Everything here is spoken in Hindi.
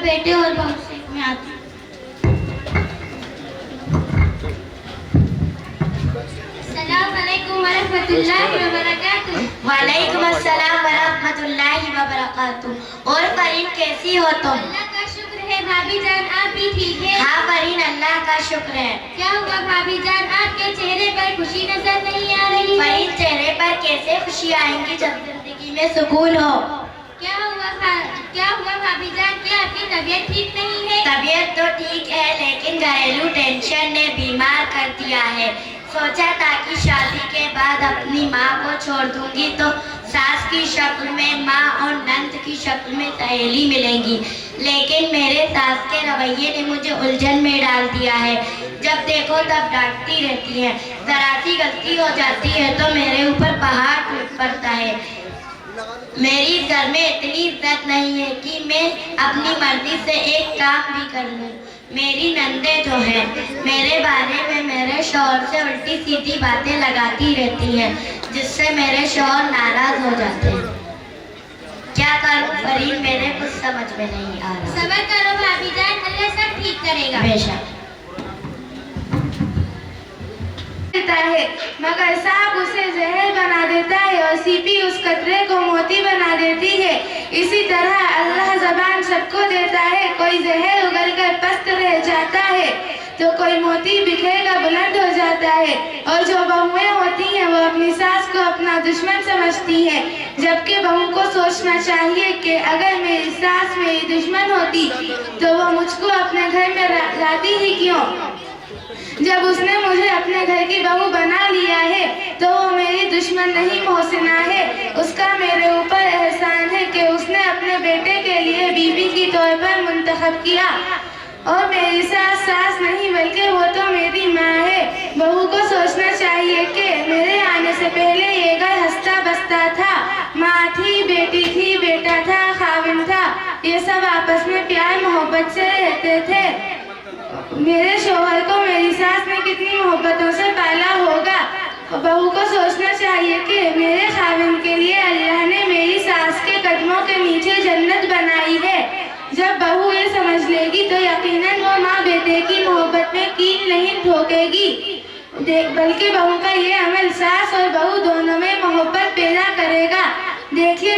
बेटे और बहू से मैं आती हूँ। अस्सलामुअलैकुम वरहमतुल्लाहि वबरकातुहू। वालेकुम अस्सलाम वरहमतुल्लाहि वबरकातुहू। और फरीन कैसी हो तुम? अल्लाह का शुक्र है भाभी जान, आप भी ठीक है? हाँ फरीन, अल्लाह का शुक्र है। क्या हुआ भाभी जान, आपके चेहरे पर खुशी नजर नहीं आ रही है? फरीन, चेहरे पर कैसे खुशी आएंगी जब जिंदगी में सुकून हो। क्या हुआ भाभी जान, क्या आपकी तबीयत ठीक नहीं है? तबीयत तो ठीक है, लेकिन घरेलू टेंशन ने बीमार कर दिया है। सोचा था कि शादी के बाद अपनी माँ को छोड़ दूंगी तो सास की शक्ल में माँ और नंद की शक्ल में सहेली मिलेंगी, लेकिन मेरे सास के रवैये ने मुझे उलझन में डाल दिया है। जब देखो तब डांटती रहती है, जरा सी गलती हो जाती है तो मेरे ऊपर पहाड़ टूट पड़ता है। मेरी घर में इतनी इज्जत नहीं है कि मैं अपनी मर्जी से एक काम भी कर लूं। मेरी नंदे जो है मेरे बारे में मेरे शौहर से उल्टी सीधी बातें लगाती रहती हैं, जिससे मेरे शौहर नाराज हो जाते हैं। क्या करूं फरीन, मेरे कुछ समझ में नहीं आ रहा। सब्र करो भाभी जान, अल्लाह सब ठीक करेगा। बेशक। है, मगर सांप उसे जहर बना देता है और सीपी उस कतरे को मोती बना देती है। इसी तरह अल्लाह ज़बान सबको देता है, कोई जहर उगलकर पस्त रह जाता है तो कोई मोती बिखरेगा बुलंद हो जाता है। और जो बहुएं होती हैं वो अपनी सास को अपना दुश्मन समझती हैं, जबकि बहू को सोचना चाहिए कि अगर मेरी सास मेरी दुश्मन होती तो वो मुझको अपने घर में लाती ही क्यों। जब उसने मुझे अपने घर की बहू बना लिया है तो वो मेरी दुश्मन नहीं मोहसिना है। उसका मेरे ऊपर एहसान है कि उसने अपने बेटे के लिए बीवी की तौर पर मुंतखब किया। और मेरी सास नहीं बल्कि वो तो मेरी माँ है। बहू को सोचना चाहिए कि मेरे आने से पहले ये घर हंसता बसता था, माँ थी, बेटी थी, बेटा था, खाविन था, ये सब आपस में प्यार मोहब्बत से रहते थे। मेरे शौहर को मेरी सास ने कितनी मोहब्बतों से पाला होगा। बहू को सोचना चाहिए कि मेरे खाविन के लिए अल्लाह ने मेरी सास के कदमों के नीचे जन्नत बनाई है। जब बहू ये समझ लेगी तो यकीनन वो माँ बेटे की मोहब्बत में कील नहीं ठोकेगी, बल्कि बहू का ये अमल सास और बहू दोनों में मोहब्बत पैदा करेगा। देखिए